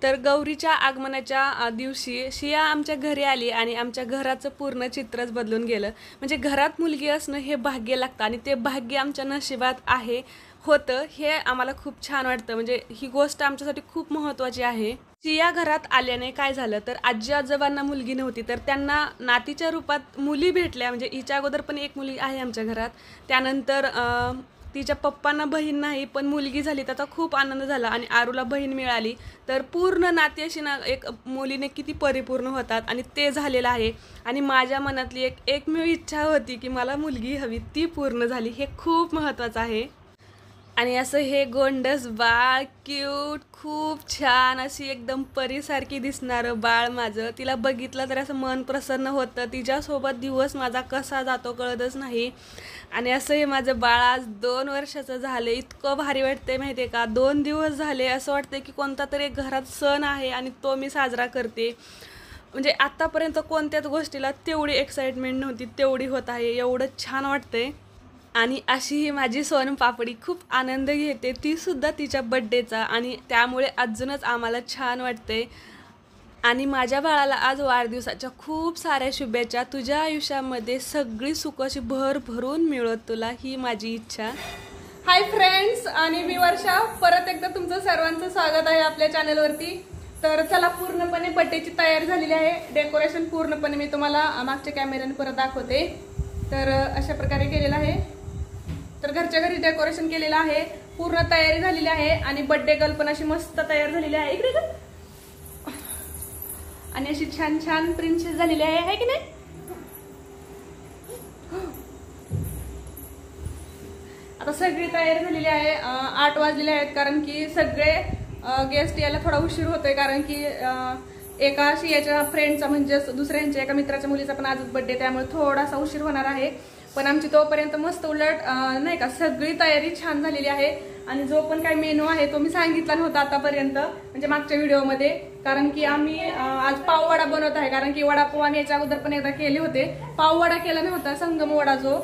तर गौरीच्या आगमनाच्या दिवशी शिया आमच्या घरी आली आणि आमच्या घराचं पूर्ण चित्रच बदलून गेलं। म्हणजे घरात मुलगी असणं हे भाग्य लागतं आणि ते भाग्य आमच्या नशिबात आहे होतं हे आम्हाला खूप छान वाटतं। म्हणजे ही गोष्ट आमच्यासाठी खूप महत्त्वाची आहे। शिया घरात आल्याने काय झालं तर आजी आजोबांना मुलगी नव्हती तर त्यांना नातीच्या रूपात मुली भेटल्या। म्हणजे हिच्या अगोदर पण एक मुलगी आहे आमच्या घरात, त्यानंतर तिच्या पप्पांना बहीण नाही पण मुलगी झाली, त्याचा खूप आनंद झाला आणि आरूला बहीण मिळाली। तर पूर्ण नाती अशी ना एक मुलीने किती परिपूर्ण होतात आणि ते झालेलं आहे। आणि माझ्या मनातली एकमेव इच्छा होती की मला मुलगी हवी, ती पूर्ण झाली, हे खूप महत्त्वाचं आहे। आणि असं हे गोंडस बाळ क्यूट, खूप छान अशी एकदम परीसारखी दिसणारं बाळ माझं, तिला बघितलं तर असं मन प्रसन्न होतं। तिच्यासोबत दिवस माझा कसा जातो कळतच नाही। आणि असं हे माझं बाळ आज 2 वर्षाचं झालं, इतकं भारी वाटते माहिती आहे का। 2 दिवस झाले असं वाटतं की कोणता तरी एक घरात सण आहे आणि तो मी साजरा करते। म्हणजे आतापर्यंत कोणत्याच गोष्टीला तेवढी एक्साइटमेंट नव्हती, तेवढी होत आहे, एवढं छान वाटतंय। आणि अशी ही माझी सोनपापडी खूप आनंद घेते, ती सुद्धा तिच्या बर्थडेचा, आणि त्यामुळे अजूनच आम्हाला छान वाटते। आणि माझ्या बाळाला आज वाढदिवसाच्या खूप साऱ्या शुभेच्छा। तुझ्या आयुष्यामध्ये सगळी सुख अशी भरभरून मिळत तुला, ही माझी इच्छा। हाय फ्रेंड्स, आणि मी वर्षा, परत एकदा तुमचं सर्वांचं स्वागत आहे आपल्या चॅनलवरती। तर चला, पूर्णपणे बर्थडेची तयारी झालेली आहे, डेकोरेशन पूर्णपणे मी तुम्हाला मागच्या कॅमेऱ्याने परत दाखवते। तर अशा प्रकारे केलेलं आहे। तर घरच्या घरी डेकोरेशन केलेलं आहे, पूर्ण तयारी झालेली आहे आणि बर्थडे गर्ल पण अशी मस्त तयार झालेली आहे, इकडे आणि अशी छान छान प्रिन्सेस झालेली आहे की नाही। आता सगळी तयारी झालेली आहे, 8 वाजलेले आहेत, कारण की सगळे गेस्ट यायला थोडा उशीर होतोय, कारण की एका शियाच्या फ्रेंडचा म्हणजे दुसऱ्यांच्या एका मित्राच्या मुलीचा पण आजच बर्थडे, त्यामुळे थोडासा उशीर होणार आहे। पण आमची तोपर्यंत मस्त उलट नाही का सगळी तयारी छान झालेली आहे। आणि जो पण काही मेनू आहे तो मी सांगितला नव्हता आतापर्यंत, म्हणजे मागच्या व्हिडिओमध्ये, कारण की आम्ही आज पाववडा बनवत आहे, कारण की वडापाव आम्ही याच्या अगोदर पण एकदा केले होते, पाववडा केला नव्हता, संगम वडा जो,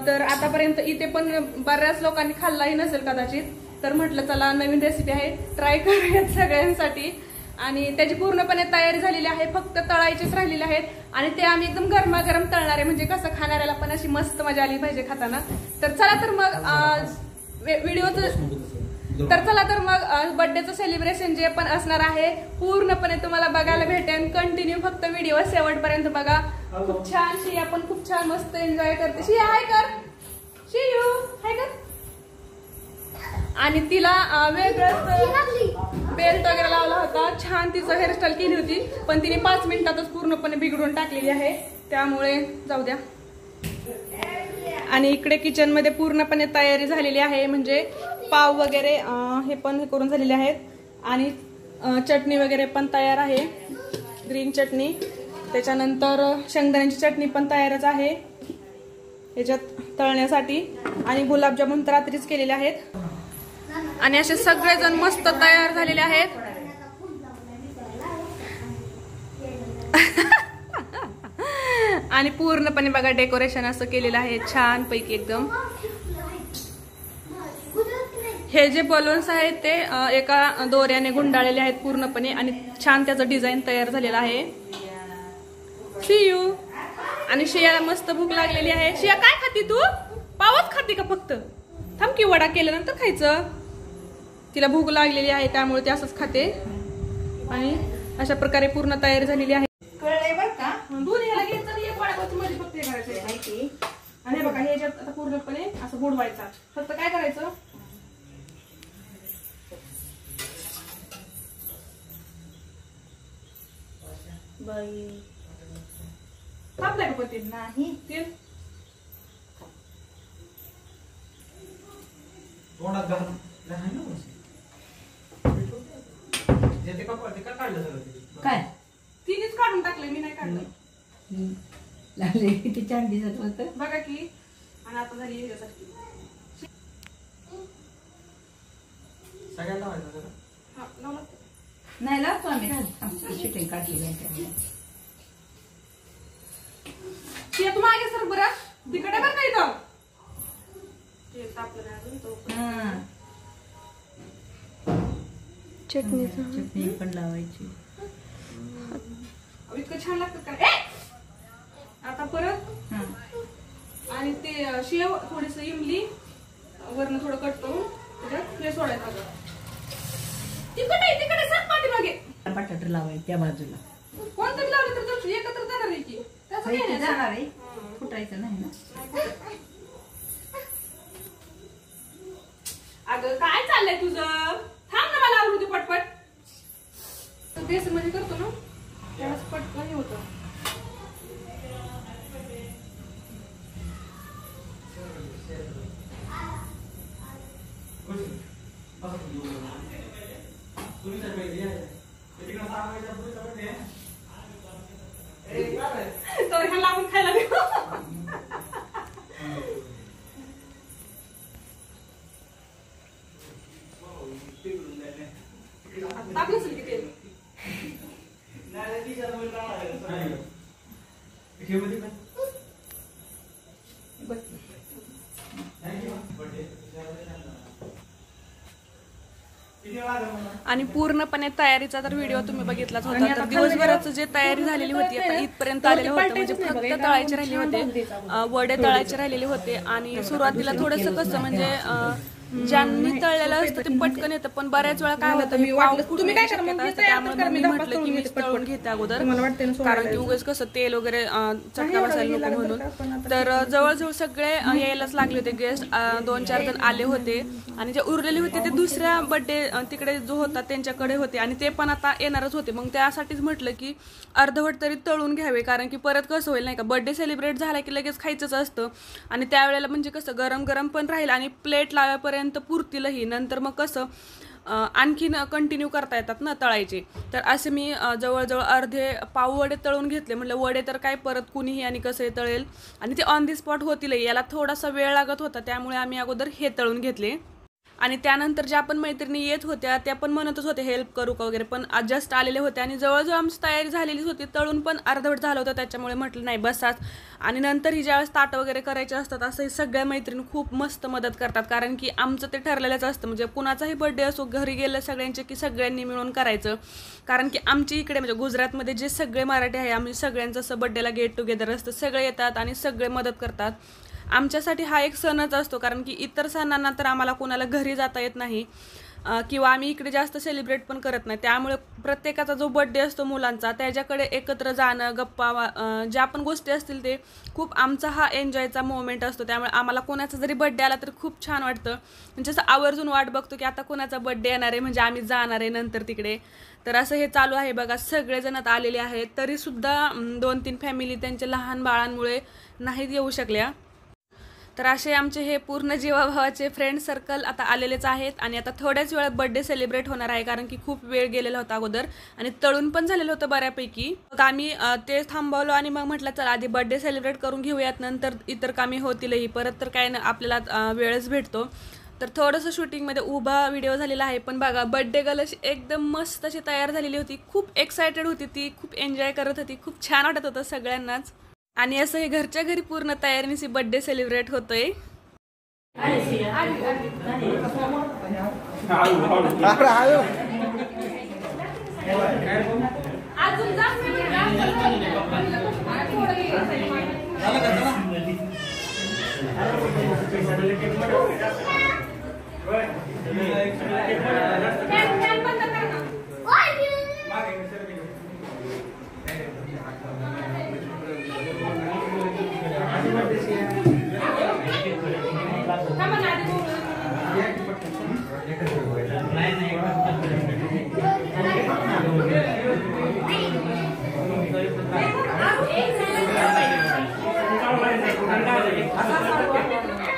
तर आतापर्यंत इथे पण बऱ्याच लोकांनी खाल्लाही नसेल कदाचित, तर म्हटलं चला नवीन रेसिपी आहे, ट्राय करूयात सगळ्यांसाठी। आणि त्याची पूर्णपणे तयारी झालेली आहे, फक्त तळायचेच राहिलेले आहेत आणि ते आम्ही एकदम गरमागरम तळणार आहे, म्हणजे कसं खाणाऱ्याला पण अशी मस्त मजा आली पाहिजे खाताना। तर चला तर मग बर्थडेचं सेलिब्रेशन जे पण असणार आहे पूर्णपणे तुम्हाला बघायला भेटेल। कंटिन्यू फक्त व्हिडिओ शेवटपर्यंत बघा, खूप छान। शिया पण खूप छान मस्त एन्जॉय करते, शिया हाय कर, शियू हाय कर। आणि तिला वेगळंच बेल्ट वगैरे लावला होता, छान तिचं हेअरस्टाईल केली होती, पण तिने 5 मिनिटातच पूर्णपणे बिघडून टाकलेली आहे, त्यामुळे जाऊ द्या। आणि इकडे किचन मध्ये पूर्णपणे तयारी झालेली आहे, म्हणजे पाव वगैरे हे पण करून झालेले आहेत आणि चटणी वगैरे पण तयार आहे, ग्रीन चटणी, त्याच्यानंतर शेंगदाण्याची चटणी पण तयारच आहे याच्यात तळण्यासाठी, आणि गुलाबजामुन तर रात्रीच केलेले आहेत। आणि असे सगळेजण मस्त तयार झालेले आहेत। आणि पूर्णपणे बघा डेकोरेशन असं केलेलं आहे छान पैकी एकदम। हे जे बलून्स आहेत ते एका दोऱ्याने गुंडाळलेले आहेत पूर्णपणे, आणि छान त्याचं डिझाईन तयार झालेलं आहे। शियू आणि शियाला मस्त भूक लागलेली आहे। शिया काय खाती तू? पावच खाती का फक्त? थांब की, वडा केल्यानंतर खायचं, तिला भूक लागलेली आहे त्यामुळे ती असंच खाते। आणि अशा प्रकारे पूर्ण तयारी झालेली आहे, कळलंय बरं का। दूध ह्याला घ्यायचं आणि एक वडापाव मध्ये फक्त हे करायचं आहे, आणि बघा ह्याच्यात आता पूर्णपणे असं बुडवायचा, फक्त काय करायचं, बाई तापलाय का तेल? नाही, तेल काय तिनेच काढून टाकले, मी नाही काढलं, किती छान दिसत होतं बघा की। आणि आता झाली ह्याच्यासाठी सगळ्यांना नाही लागतो, आम्ही शूटिंग काढली तू मागे सर बरं, तिकडे बरं का इथं तेल तापलं नाही अजून तो। चटणी पण लावायची. इतकं छान लागतं का. आता परत आणि ते शेव थोडीस इमली वरनं थोडं कट करून त्याच्यात हे सोडायचं. तिकट आहे सर पाठीमागे. बटाटा लावायचं त्या बाजूला. कोणतरी लावलं तर जाऊ एकत्र जाणार आहे की त्याचं काय नाही. जाणार आहे, फुटायचं नाही ना. अगं काय चाललंय तुझं. थांब ना मला आवडू दे पटपट. बेसन मध्ये करतो ना त्यावेळेस पटकन हे होतं. तर ह्याला आपण खायला देऊ. टाकलं असेल की तेल. आणि पूर्णपणे तयारीचा तर व्हिडिओ तुम्ही बघितलाच होता. तर दिवसभराचं जे तयारी झालेली होती आता इथपर्यंत आलेलं होतं. म्हणजे फक्त तळायचे राहिले होते, वडे तळायचे राहिलेले होते. आणि सुरुवातीला थोडंसं कसं म्हणजे ज्यांनी तळलेलं असतं ते पटकन येतं, पण बऱ्याच वेळा काय होतं तुम्ही काय करा मग त्यामुळे मी म्हटलं की मी तळून घेते अगोदर, कारण की उगाच कसं तेल वगैरे चटका बसायला नको म्हणून. तर जवळजवळ सगळे यायलाच लागले होते गेस्ट. 2-4 जण आले होते आणि जे उरलेले होते ते दुसऱ्या बर्थडे तिकडे जो होता त्यांच्याकडे होते आणि ते पण आता येणारच होते. मग त्यासाठीच म्हटलं की अर्धवट तरी तळून घ्यावे, कारण की परत कसं होईल नाही का, बर्थडे सेलिब्रेट झाला की लगेच खायचंच असतं आणि त्यावेळेला म्हणजे कसं गरम गरम पण राहील आणि प्लेट लावायपर्यंत पुरतीलही. नंतर मग कसं आणखीन कंटिन्यू करता येतात ना तळायचे. तर असे मी जवळजवळ अर्धे पाव वडे तळून घेतले. म्हटलं वडे तर काय परत कुणीही आणि कसंही तळेल आणि ते ऑन दी स्पॉट होतील. याला थोडासा वेळ लागत होता त्यामुळे आम्ही अगोदर हे तळून घेतले. आणि त्यानंतर ज्या पण मैत्रिणी येत होत्या त्या पण म्हणतच होते हेल्प करू का वगैरे, पण जस्ट आलेले होते आणि जवळजवळ आमची तयारी झालेलीच होती. तळून पण अर्धवट झालं होतं त्याच्यामुळे म्हटलं नाही बसाच. आणि नंतर ही ज्यावेळेस ताटं वगैरे करायचे असतात असंही सगळ्या मैत्रिणी खूप मस्त मदत करतात, कारण की आमचं ते ठरलेलंच असतं. म्हणजे कुणाचाही बर्थडे असो घरी गेलं सगळ्यांचे की सगळ्यांनी मिळून करायचं, कारण की आमची इकडे म्हणजे गुजरातमध्ये जे सगळे मराठी आहे आम्ही सगळ्यांचं असं बर्थडेला गेट टुगेदर असतं. सगळे येतात आणि सगळे मदत करतात. आमच्यासाठी हा एक सणच असतो, कारण की इतर सणांना तर आम्हाला कोणाला घरी जाता येत नाही किंवा आम्ही इकडे जास्त सेलिब्रेट पण करत नाही. त्यामुळे प्रत्येकाचा जो बर्थडे असतो मुलांचा त्याच्याकडे एकत्र जाणं, गप्पा ज्या पण गोष्टी असतील ते खूप आमचा हा एन्जॉयचा मोमेंट असतो. त्यामुळे आम्हाला कोणाचा जरी बर्थडे आला तर खूप छान वाटतं. म्हणजे असं आवर्जून वाट बघतो की आता कोणाचा बर्थडे येणार आहे म्हणजे आम्ही जाणार आहे नंतर तिकडे. तर असं हे चालू आहे बघा. सगळेजण आता आलेले आहेत, तरीसुद्धा 2-3 फॅमिली त्यांच्या लहान बाळांमुळे नाहीत येऊ शकल्या. तर असे आमचे हे पूर्ण जीवाभावाचे फ्रेंड सर्कल आता आलेलेच आहेत आणि आता थोड्याच वेळात बर्थडे सेलिब्रेट होणार आहे, कारण की खूप वेळ गेलेला होता अगोदर आणि तळून पण झालेलं होतं बऱ्यापैकी. मग आम्ही ते थांबवलो आणि मग म्हटलं चला आधी बर्थडे सेलिब्रेट करून घेऊयात, नंतर इतर कामे होतीलही. परत तर काय ना आपल्याला वेळच भेटतो. तर थोडंसं शूटिंगमध्ये उभा व्हिडिओ झालेला आहे, पण बघा बर्थडे गर्ल अशी एकदम मस्त अशी तयार झालेली होती. खूप एक्सायटेड होती ती, खूप एन्जॉय करत होती, खूप छान वाटत होतं सगळ्यांनाच. आणि असं हे घरच्या घरी पूर्ण तयारीने बर्थडे सेलिब्रेट होतोय.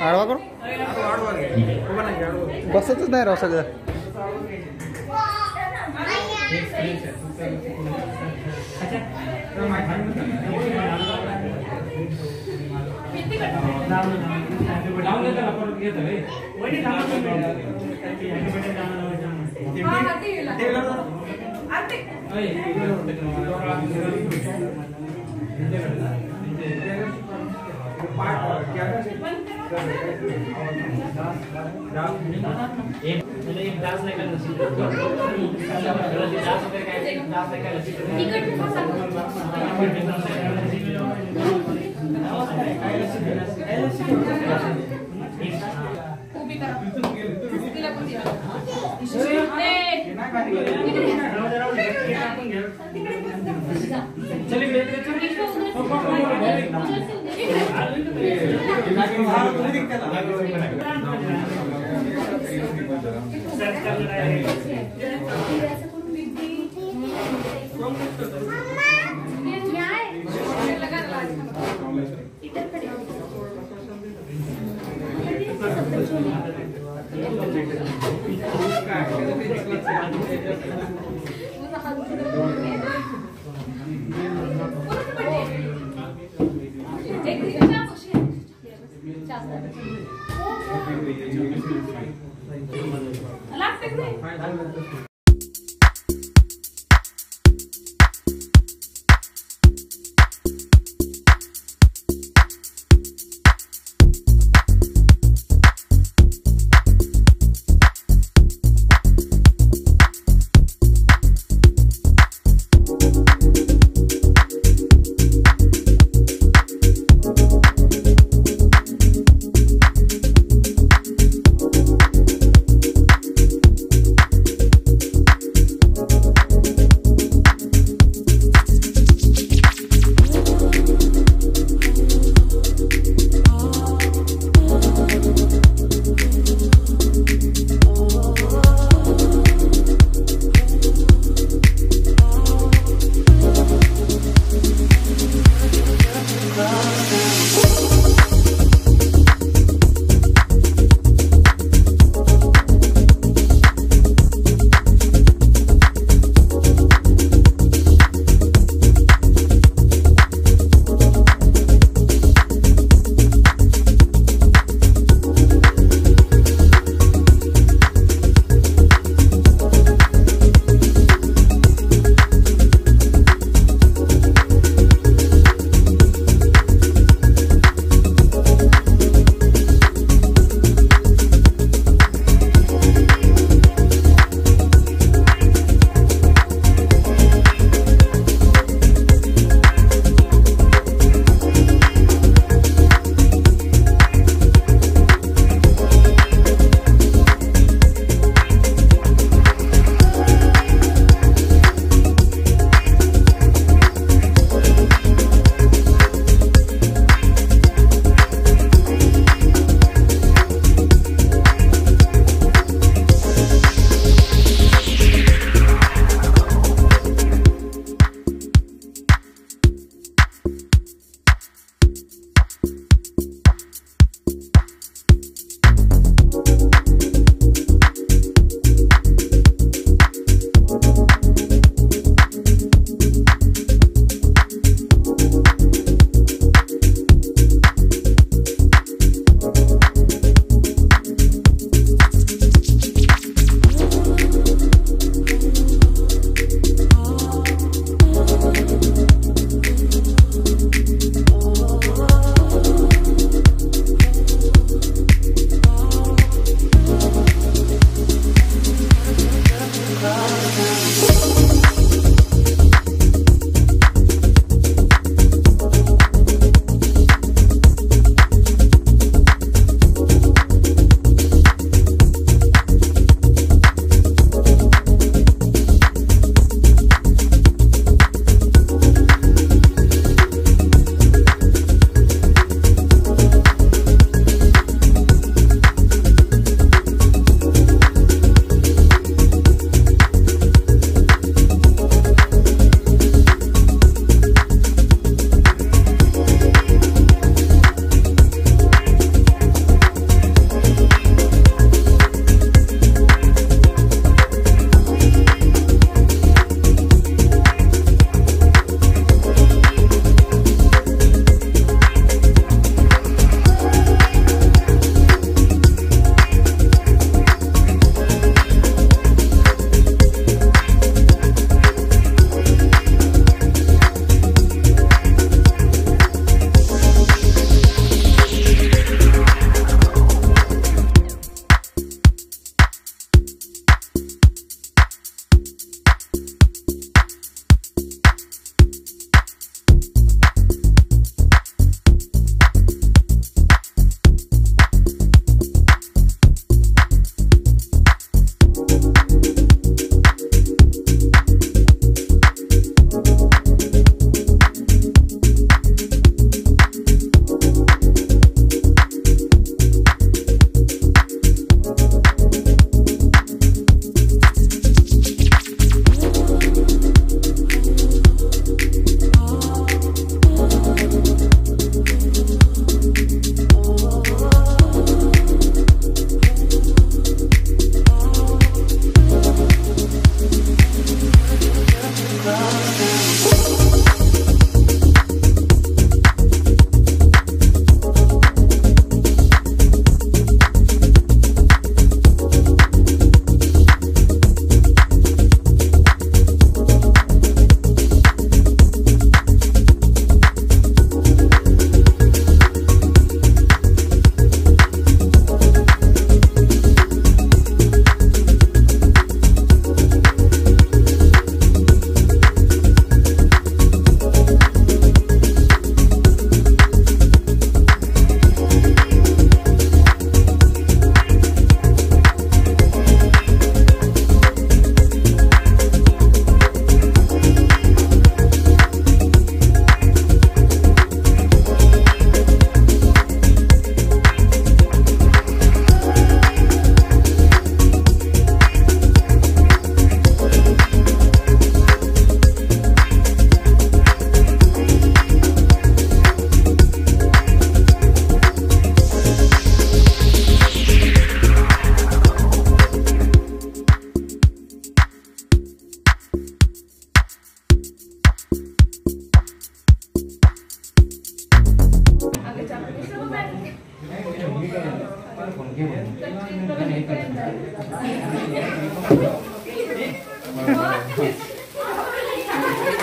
आडवा करू बसतच नाही राव सगळं. उभी करा तिला पण द्या. लागते का नाही?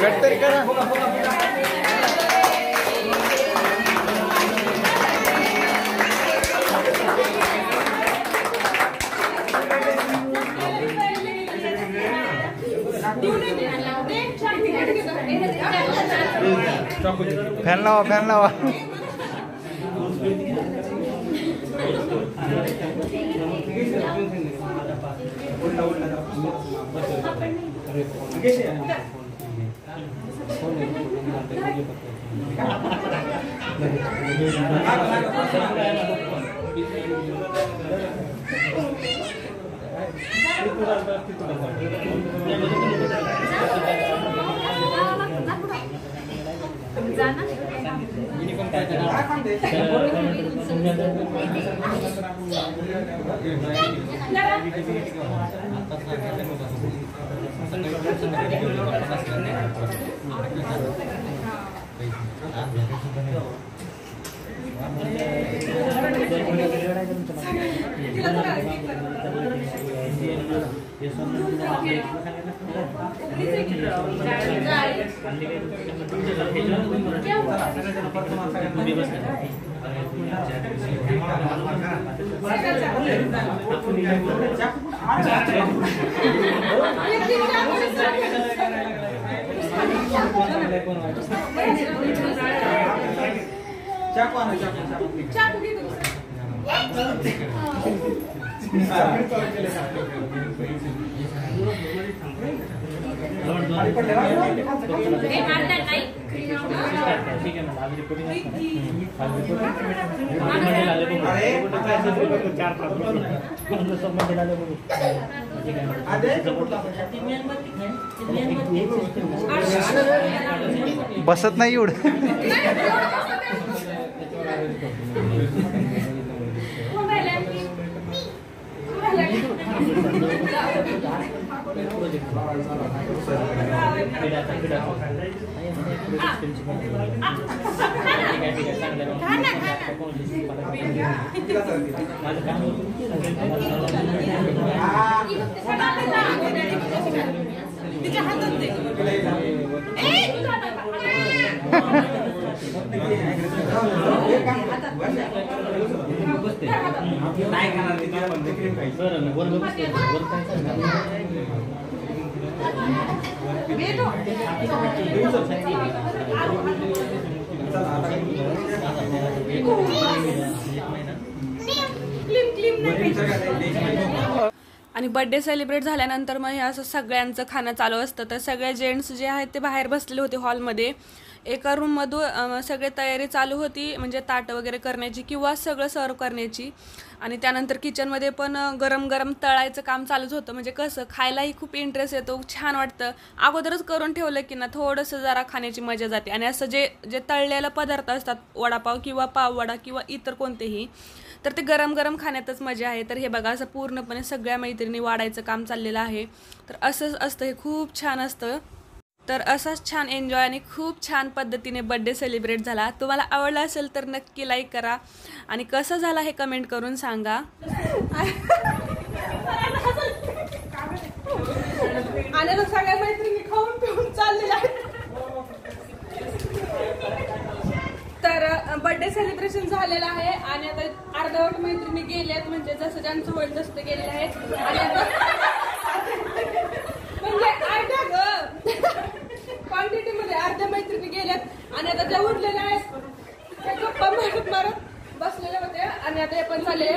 कट तरी करा. फॅन लावा, फॅन लावा. बसत नाही एवढं. आणि बर्थडे सेलिब्रेट झाल्यानंतर मग हे असं सगळ्यांचं खाणं चालू असतं. तर सगळे जेंट्स जे आहेत ते बाहेर बसलेले होते हॉलमध्ये. एका रूममधून सगळे तयारी चालू होती, म्हणजे ताटं वगैरे करण्याची किंवा सगळं सर्व करण्याची. आणि त्यानंतर किचनमध्ये पण गरम गरम तळायचं काम चालूच होतं. म्हणजे कसं खायलाही खूप इंटरेस्ट येतो, छान वाटतं. अगोदरच करून ठेवलं की ना थोडंसं जरा खाण्याची मजा जाते. आणि असं जे तळलेला पदार्थ असतात, वडापाव किंवा पाववडा किंवा इतर कोणतेही, तर ते गरम गरम खाण्यातच मजा आहे. तर हे बघा असं पूर्णपणे सगळ्या मैत्रिणी वाढायचं काम चाललेलं आहे. तर असंच असतं, हे खूप छान असतं. तर असाच छान एन्जॉय आणि खूप छान पद्धतीने बर्थडे सेलिब्रेट झाला. तुम्हाला आवडला असेल तर नक्की लाईक करा आणि कसं झाला हे कमेंट करून सांगा. आणि सगळ्या मैत्रिणी खाऊन पिऊन चाललेल्या आहेत. तर बर्थडे सेलिब्रेशन झालेलं आहे आणि आता अर्धवट मैत्रिणी गेल्यात, म्हणजे जसं ज्यांचं होईल तसं ते गेलेले आहेत. आणि आता म्हणजे क्वांटिटी मध्ये अर्ध्या मैत्रिणी गेल्यात आणि आता ज्या उरलेल्या आहेत त्या गप्पा मारत मारत बसलेल्या होत्या. आणि आता हे पण चालले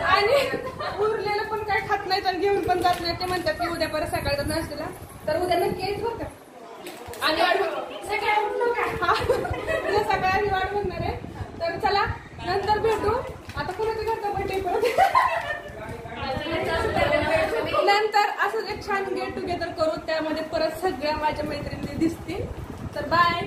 आणि उरलेलं पण काय खात नाहीत आणि घेऊन पण जात नाही. ते म्हणतात की उद्या परत सकाळचा नाश्त्याला, तर उद्या नक्की यायच बरं का. आणि सगळ्यांनी वाट बघणार आहे. तर चला नंतर भेटू. आता कोणाचं घरचा बर्थडे परत नंतर असंच एक छान गेट टुगेदर करू, त्यामध्ये परत सगळ्या माझ्या मैत्रिणी दिसतील. तर बाय.